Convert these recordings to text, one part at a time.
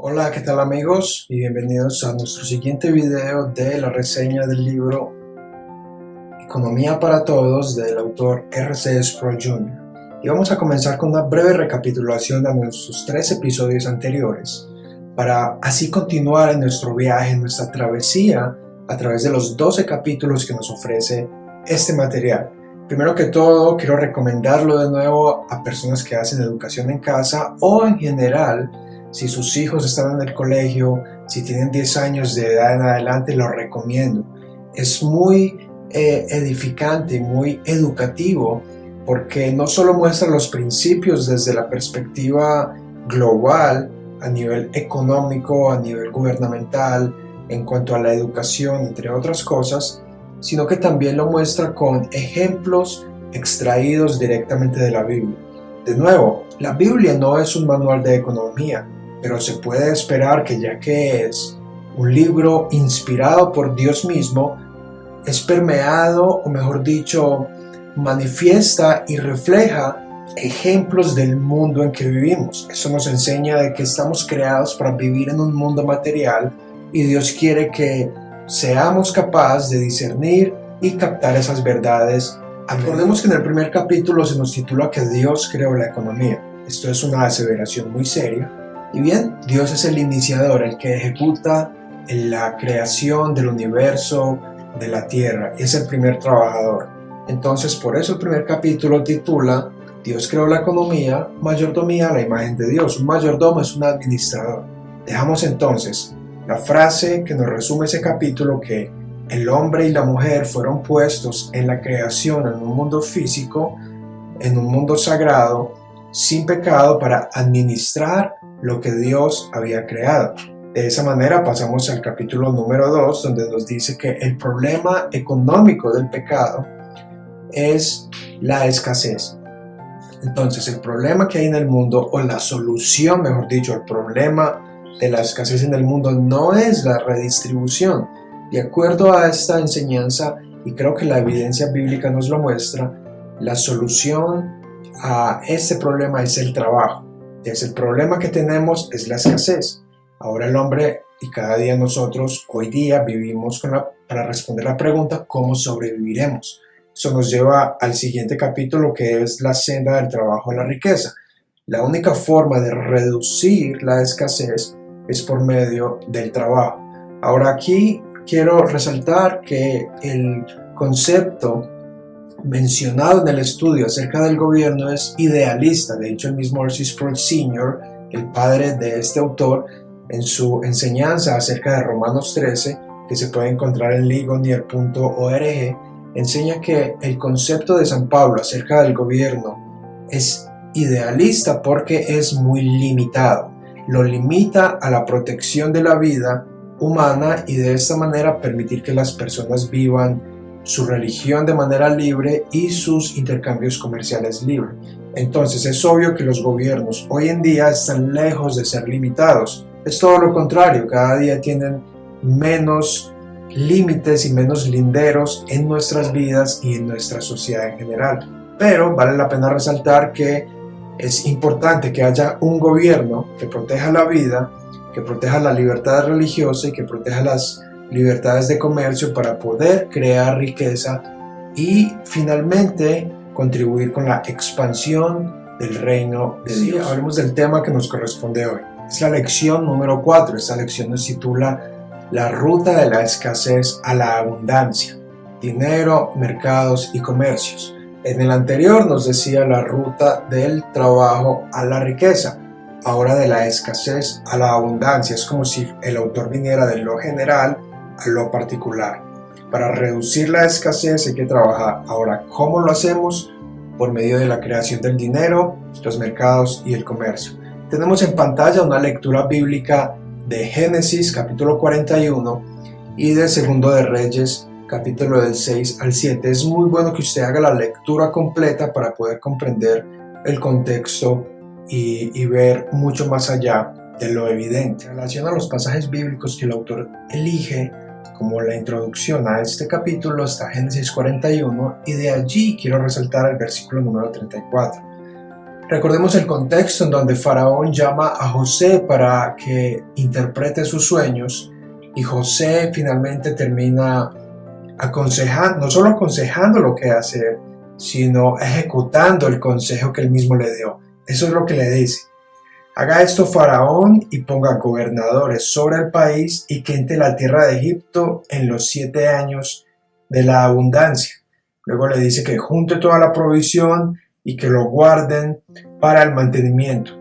Hola, ¿qué tal amigos? Y bienvenidos a nuestro siguiente video de la reseña del libro Economía para Todos del autor R.C. Sproul Jr. Y vamos a comenzar con una breve recapitulación de nuestros 3 episodios anteriores para así continuar en nuestro viaje, en nuestra travesía a través de los 12 capítulos que nos ofrece este material. Primero que todo, quiero recomendarlo de nuevo a personas que hacen educación en casa o en general. Si sus hijos están en el colegio, si tienen 10 años de edad en adelante, lo recomiendo. Es muy edificante, muy educativo, porque no solo muestra los principios desde la perspectiva global, a nivel económico, a nivel gubernamental, en cuanto a la educación, entre otras cosas, sino que también lo muestra con ejemplos extraídos directamente de la Biblia. De nuevo, la Biblia no es un manual de economía, pero se puede esperar que, ya que es un libro inspirado por Dios mismo, es permeado, o mejor dicho, manifiesta y refleja ejemplos del mundo en que vivimos. Eso nos enseña de que estamos creados para vivir en un mundo material y Dios quiere que seamos capaces de discernir y captar esas verdades. Recordemos que en el primer capítulo se nos titula que Dios creó la economía. Esto es una aseveración muy seria. Y bien, Dios es el iniciador, el que ejecuta la creación del universo, de la tierra. Es el primer trabajador. Entonces, por eso el primer capítulo titula Dios creó la economía, mayordomía a la imagen de Dios. Un mayordomo es un administrador. Dejamos entonces la frase que nos resume ese capítulo, que el hombre y la mujer fueron puestos en la creación en un mundo físico, en un mundo sagrado, sin pecado, para administrar lo que Dios había creado. De esa manera pasamos al capítulo número 2, donde nos dice que el problema económico del pecado es la escasez. Entonces, el problema que hay en el mundo, o la solución, mejor dicho, al problema de la escasez en el mundo, no es la redistribución. De acuerdo a esta enseñanza, y creo que la evidencia bíblica nos lo muestra, la solución a este problema es el trabajo. El problema que tenemos es la escasez. Ahora el hombre y cada día nosotros hoy día vivimos para responder la pregunta ¿cómo sobreviviremos? Eso nos lleva al siguiente capítulo, que es la senda del trabajo a la riqueza. La única forma de reducir la escasez es por medio del trabajo. Ahora aquí quiero resaltar que el concepto mencionado en el estudio acerca del gobierno es idealista. De hecho, el mismo R.C. Sproul Sr., el padre de este autor, en su enseñanza acerca de Romanos 13, que se puede encontrar en ligonier.org, enseña que el concepto de San Pablo acerca del gobierno es idealista porque es muy limitado. Lo limita a la protección de la vida humana y de esta manera permitir que las personas vivan su religión de manera libre y sus intercambios comerciales libres. Entonces es obvio que los gobiernos hoy en día están lejos de ser limitados. Es todo lo contrario, cada día tienen menos límites y menos linderos en nuestras vidas y en nuestra sociedad en general. Pero vale la pena resaltar que es importante que haya un gobierno que proteja la vida, que proteja la libertad religiosa y que proteja las libertades de comercio para poder crear riqueza y finalmente contribuir con la expansión del reino de Dios. Hablemos del tema que nos corresponde hoy. Es la lección número 4. Esta lección nos titula La ruta de la escasez a la abundancia, dinero, mercados y comercios. En el anterior nos decía la ruta del trabajo a la riqueza, ahora de la escasez a la abundancia. Es como si el autor viniera de lo general a lo particular. Para reducir la escasez hay que trabajar. Ahora, ¿cómo lo hacemos? Por medio de la creación del dinero, los mercados y el comercio. Tenemos en pantalla una lectura bíblica de Génesis capítulo 41 y de Segundo de Reyes capítulo del 6 al 7. Es muy bueno que usted haga la lectura completa para poder comprender el contexto y ver mucho más allá de lo evidente. En relación a los pasajes bíblicos que el autor elige como la introducción a este capítulo está Génesis 41 y de allí quiero resaltar el versículo número 34. Recordemos el contexto en donde Faraón llama a José para que interprete sus sueños y José finalmente termina aconsejando, no solo aconsejando lo que hacer, sino ejecutando el consejo que él mismo le dio. Eso es lo que le dice: haga esto Faraón y ponga gobernadores sobre el país y quite la tierra de Egipto en los 7 años de la abundancia. Luego le dice que junte toda la provisión y que lo guarden para el mantenimiento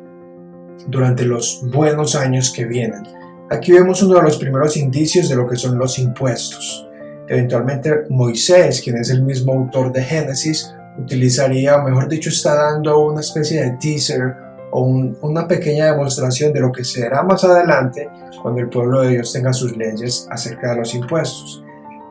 durante los buenos años que vienen. Aquí vemos uno de los primeros indicios de lo que son los impuestos. Eventualmente Moisés, quien es el mismo autor de Génesis, utilizaría, o mejor dicho, está dando una especie de teaser o una pequeña demostración de lo que será más adelante cuando el pueblo de Dios tenga sus leyes acerca de los impuestos.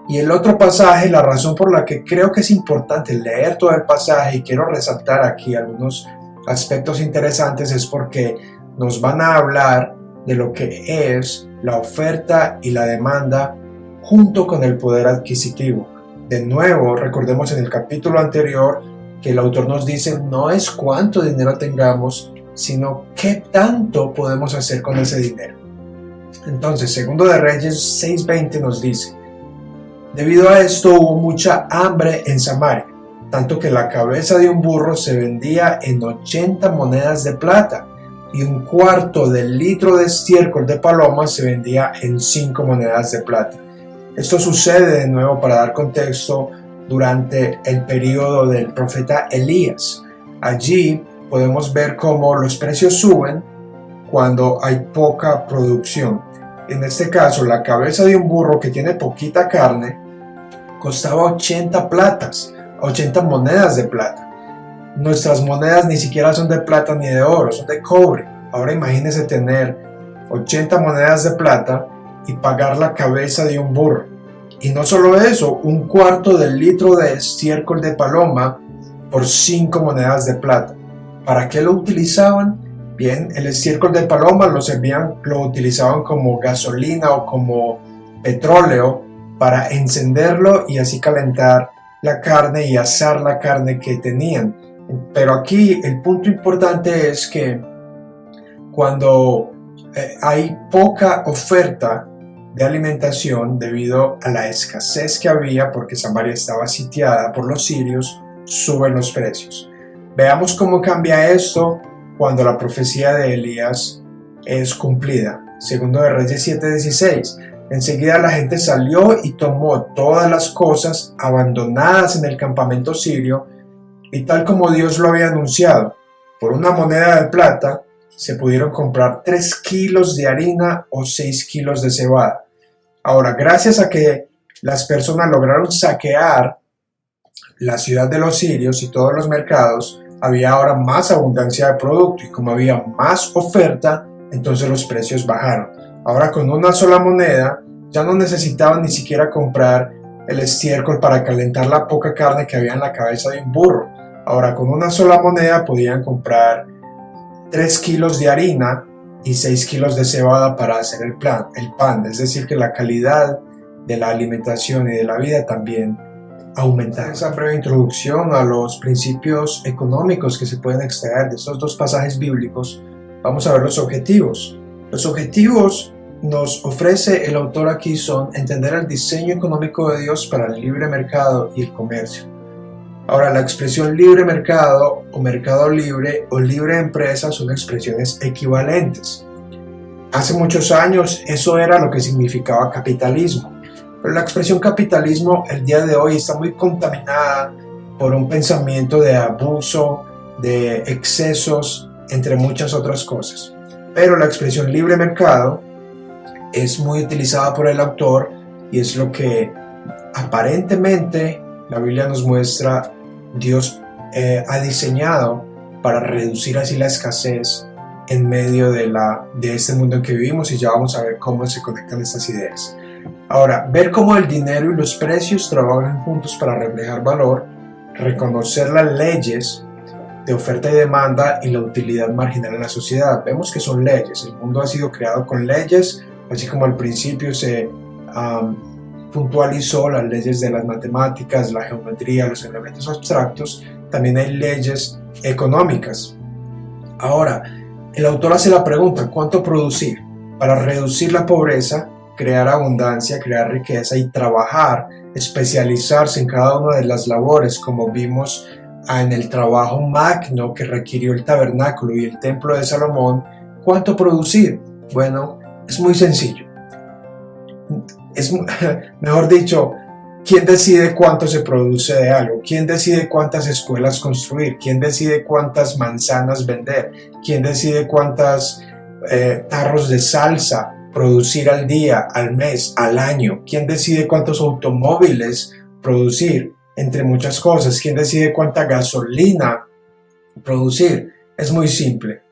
Y el otro pasaje, la razón por la que creo que es importante leer todo el pasaje y quiero resaltar aquí algunos aspectos interesantes, es porque nos van a hablar de lo que es la oferta y la demanda junto con el poder adquisitivo. De nuevo, recordemos en el capítulo anterior que el autor nos dice no es cuánto dinero tengamos, sino qué tanto podemos hacer con ese dinero. Entonces, Segundo de Reyes 6:20 nos dice: debido a esto hubo mucha hambre en Samaria, tanto que la cabeza de un burro se vendía en 80 monedas de plata y un cuarto de litro de estiércol de paloma se vendía en 5 monedas de plata. Esto sucede, de nuevo, para dar contexto, durante el periodo del profeta Elías. Allí podemos ver cómo los precios suben cuando hay poca producción. En este caso, la cabeza de un burro que tiene poquita carne costaba 80 monedas de plata. Nuestras monedas ni siquiera son de plata ni de oro, son de cobre. Ahora imagínese tener 80 monedas de plata y pagar la cabeza de un burro. Y no solo eso, un cuarto de litro de estiércol de paloma por 5 monedas de plata. ¿Para qué lo utilizaban? Bien, el estiércol de paloma lo utilizaban como gasolina o como petróleo para encenderlo y así calentar la carne y asar la carne que tenían. Pero aquí el punto importante es que cuando hay poca oferta de alimentación debido a la escasez que había, porque Samaria estaba sitiada por los sirios, suben los precios. Veamos cómo cambia esto cuando la profecía de Elías es cumplida. Segundo de Reyes 7:16. Enseguida la gente salió y tomó todas las cosas abandonadas en el campamento sirio, y tal como Dios lo había anunciado, por una moneda de plata se pudieron comprar 3 kilos de harina o 6 kilos de cebada. Ahora, gracias a que las personas lograron saquear la ciudad de los sirios y todos los mercados, había ahora más abundancia de producto, y como había más oferta, entonces los precios bajaron. Ahora, con una sola moneda ya no necesitaban ni siquiera comprar el estiércol para calentar la poca carne que había en la cabeza de un burro. Ahora, con una sola moneda podían comprar 3 kilos de harina y 6 kilos de cebada para hacer el pan. Es decir, que la calidad de la alimentación y de la vida también aumenta. Esa breve introducción a los principios económicos que se pueden extraer de estos dos pasajes bíblicos, vamos a ver los objetivos. Los objetivos nos ofrece el autor aquí son entender el diseño económico de Dios para el libre mercado y el comercio. Ahora, la expresión libre mercado o mercado libre o libre empresa son expresiones equivalentes. Hace muchos años eso era lo que significaba capitalismo, pero la expresión capitalismo el día de hoy está muy contaminada por un pensamiento de abuso, de excesos, entre muchas otras cosas. Pero la expresión libre mercado es muy utilizada por el autor y es lo que aparentemente la Biblia nos muestra Dios ha diseñado para reducir así la escasez en medio de este mundo en que vivimos, y ya vamos a ver cómo se conectan estas ideas. Ahora, ver cómo el dinero y los precios trabajan juntos para reflejar valor, reconocer las leyes de oferta y demanda y la utilidad marginal en la sociedad. Vemos que son leyes, el mundo ha sido creado con leyes, así como al principio se puntualizó las leyes de las matemáticas, la geometría, los elementos abstractos, también hay leyes económicas. Ahora, el autor hace la pregunta, ¿cuánto producir? Para reducir la pobreza, crear abundancia, crear riqueza y trabajar, especializarse en cada una de las labores, como vimos en el trabajo magno que requirió el tabernáculo y el templo de Salomón. ¿Cuánto producir? Bueno, es muy sencillo. Mejor dicho, ¿quién decide cuánto se produce de algo? ¿Quién decide cuántas escuelas construir? ¿Quién decide cuántas manzanas vender? ¿Quién decide cuántas tarros de salsa producir al día, al mes, al año? ¿Quién decide cuántos automóviles producir? Entre muchas cosas. ¿Quién decide cuánta gasolina producir? Es muy simple.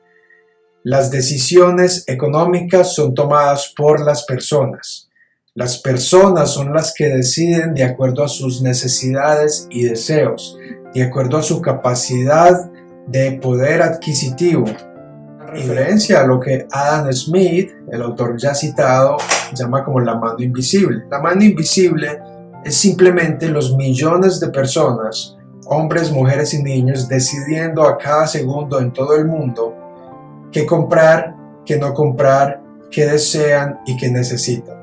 Las decisiones económicas son tomadas por las personas. Las personas son las que deciden de acuerdo a sus necesidades y deseos, de acuerdo a su capacidad de poder adquisitivo. En referencia a lo que Adam Smith, el autor ya citado, llama como la mano invisible. La mano invisible es simplemente los millones de personas, hombres, mujeres y niños, decidiendo a cada segundo en todo el mundo qué comprar, qué no comprar, qué desean y qué necesitan.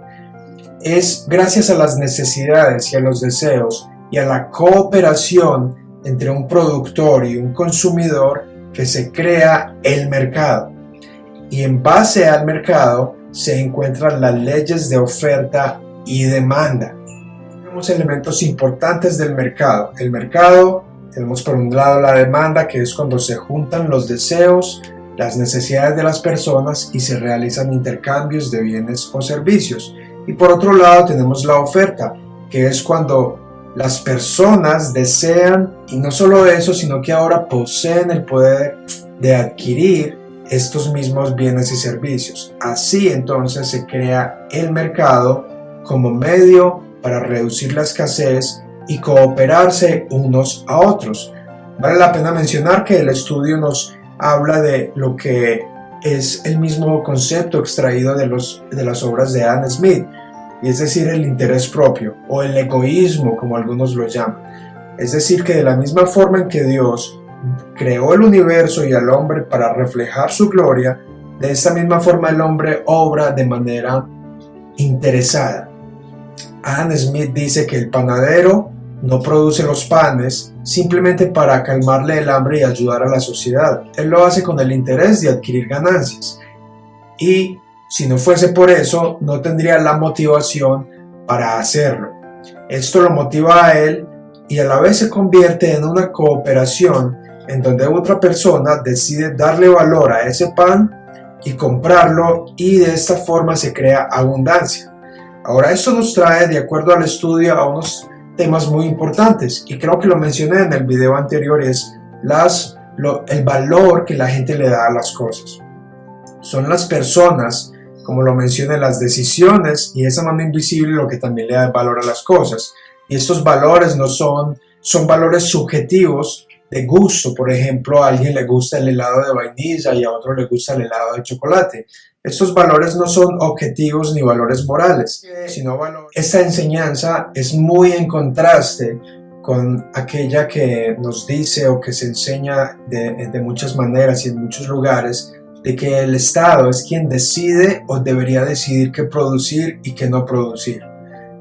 Es gracias a las necesidades y a los deseos y a la cooperación entre un productor y un consumidor que se crea el mercado. Y en base al mercado se encuentran las leyes de oferta y demanda. Tenemos elementos importantes del mercado. El mercado, tenemos por un lado la demanda, que es cuando se juntan los deseos, las necesidades de las personas y se realizan intercambios de bienes o servicios. Y por otro lado tenemos la oferta, que es cuando las personas desean, y no solo eso, sino que ahora poseen el poder de adquirir estos mismos bienes y servicios. Así entonces se crea el mercado como medio para reducir la escasez y cooperarse unos a otros. Vale la pena mencionar que el estudio nos habla de lo que es el mismo concepto extraído de las obras de Adam Smith, y es decir, el interés propio o el egoísmo, como algunos lo llaman. Es decir, que de la misma forma en que Dios creó el universo y al hombre para reflejar su gloria, de esta misma forma el hombre obra de manera interesada. Adam Smith dice que el panadero no produce los panes simplemente para calmarle el hambre y ayudar a la sociedad. Él lo hace con el interés de adquirir ganancias. Y si no fuese por eso, no tendría la motivación para hacerlo. Esto lo motiva a él y a la vez se convierte en una cooperación en donde otra persona decide darle valor a ese pan y comprarlo, y de esta forma se crea abundancia. Ahora, esto nos trae, de acuerdo al estudio, a unos temas muy importantes, y creo que lo mencioné en el video anterior, es el valor que la gente le da a las cosas. Son las personas, como lo mencioné, las decisiones y esa mano invisible lo que también le da valor a las cosas. Y estos valores no son valores subjetivos de gusto. Por ejemplo, a alguien le gusta el helado de vainilla y a otro le gusta el helado de chocolate. Estos valores no son objetivos ni valores morales, sino valores. Esta enseñanza es muy en contraste con aquella que nos dice o que se enseña de muchas maneras y en muchos lugares, de que el Estado es quien decide o debería decidir qué producir y qué no producir.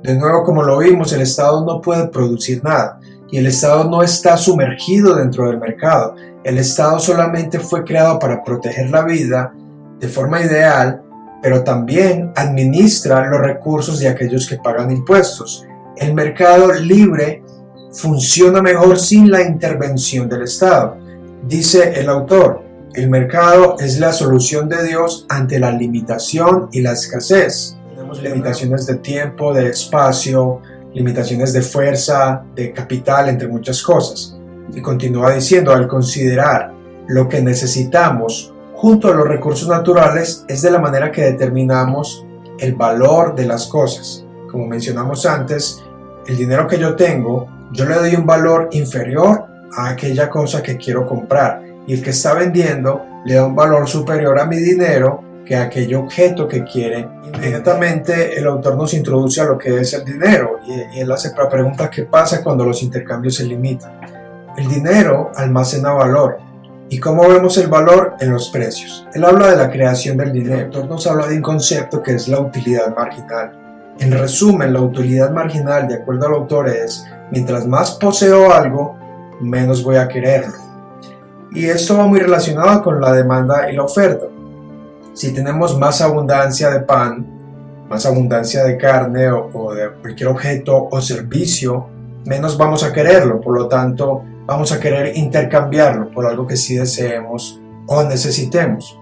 De nuevo, como lo vimos, el Estado no puede producir nada y el Estado no está sumergido dentro del mercado. El Estado solamente fue creado para proteger la vida de forma ideal, pero también administra los recursos de aquellos que pagan impuestos. El mercado libre funciona mejor sin la intervención del Estado. Dice el autor, el mercado es la solución de Dios ante la limitación y la escasez. Tenemos limitaciones de tiempo, de espacio, limitaciones de fuerza, de capital, entre muchas cosas. Y continúa diciendo, al considerar lo que necesitamos junto a los recursos naturales, es de la manera que determinamos el valor de las cosas. Como mencionamos antes, el dinero que yo tengo, yo le doy un valor inferior a aquella cosa que quiero comprar, y el que está vendiendo le da un valor superior a mi dinero que a aquel objeto que quiere. Inmediatamente el autor nos introduce a lo que es el dinero, y él hace la pregunta: ¿qué pasa cuando los intercambios se limitan? El dinero almacena valor. ¿Y cómo vemos el valor? En los precios. Él habla de la creación del dinero. El autor nos habla de un concepto que es la utilidad marginal. En resumen, la utilidad marginal, de acuerdo al autor, es mientras más poseo algo, menos voy a quererlo. Y esto va muy relacionado con la demanda y la oferta. Si tenemos más abundancia de pan, más abundancia de carne o de cualquier objeto o servicio, menos vamos a quererlo. Por lo tanto, vamos a querer intercambiarlo por algo que sí deseemos o necesitemos.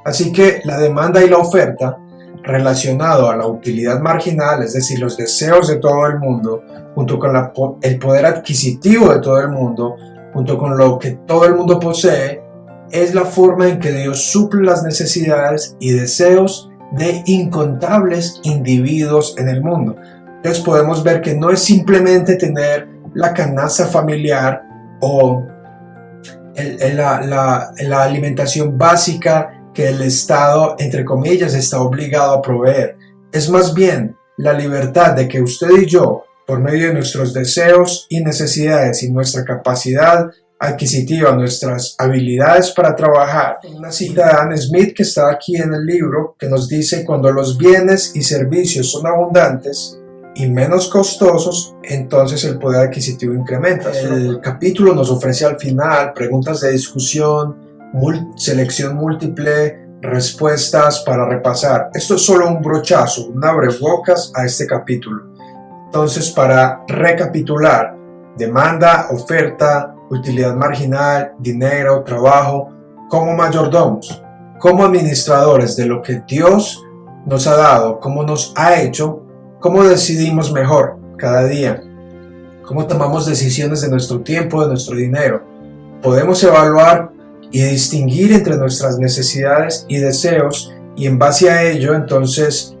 Así que la demanda y la oferta, relacionado a la utilidad marginal, es decir, los deseos de todo el mundo, junto con el poder adquisitivo de todo el mundo, junto con lo que todo el mundo posee, es la forma en que Dios suple las necesidades y deseos de incontables individuos en el mundo. Entonces podemos ver que no es simplemente tener la canasta familiar o la alimentación básica que el Estado, entre comillas, está obligado a proveer. Es más bien la libertad de que usted y yo, por medio de nuestros deseos y necesidades y nuestra capacidad adquisitiva, nuestras habilidades para trabajar. Una cita de Adam Smith que está aquí en el libro, que nos dice: cuando los bienes y servicios son abundantes y menos costosos, entonces el poder adquisitivo incrementa. El capítulo nos ofrece al final preguntas de discusión, selección múltiple, respuestas para repasar. Esto es solo un brochazo, un abrebocas a este capítulo. Entonces, para recapitular: demanda, oferta, utilidad marginal, dinero, trabajo, como mayordomos, como administradores de lo que Dios nos ha dado, cómo nos ha hecho, cómo decidimos mejor cada día, cómo tomamos decisiones de nuestro tiempo, de nuestro dinero. Podemos evaluar y distinguir entre nuestras necesidades y deseos, y en base a ello, entonces,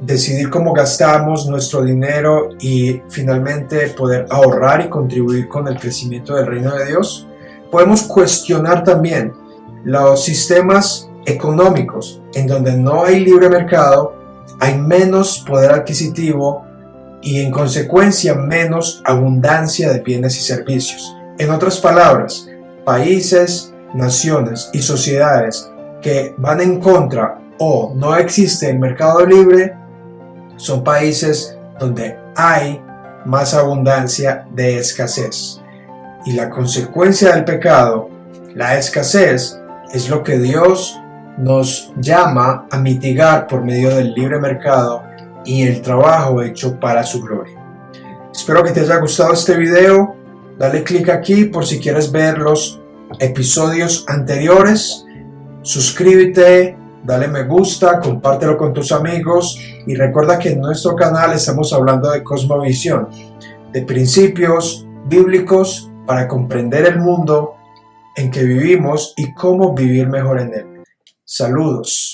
decidir cómo gastamos nuestro dinero y finalmente poder ahorrar y contribuir con el crecimiento del reino de Dios. Podemos cuestionar también los sistemas económicos en donde no hay libre mercado, hay menos poder adquisitivo y en consecuencia menos abundancia de bienes y servicios. En otras palabras, países, naciones y sociedades que van en contra o no existe el mercado libre son países donde hay más abundancia de escasez. Y la consecuencia del pecado, la escasez, es lo que Dios nos llama a mitigar por medio del libre mercado y el trabajo hecho para su gloria. Espero que te haya gustado este video. Dale clic aquí por si quieres ver los episodios anteriores. Suscríbete, dale me gusta, compártelo con tus amigos y recuerda que en nuestro canal estamos hablando de cosmovisión, de principios bíblicos para comprender el mundo en que vivimos y cómo vivir mejor en él. Saludos.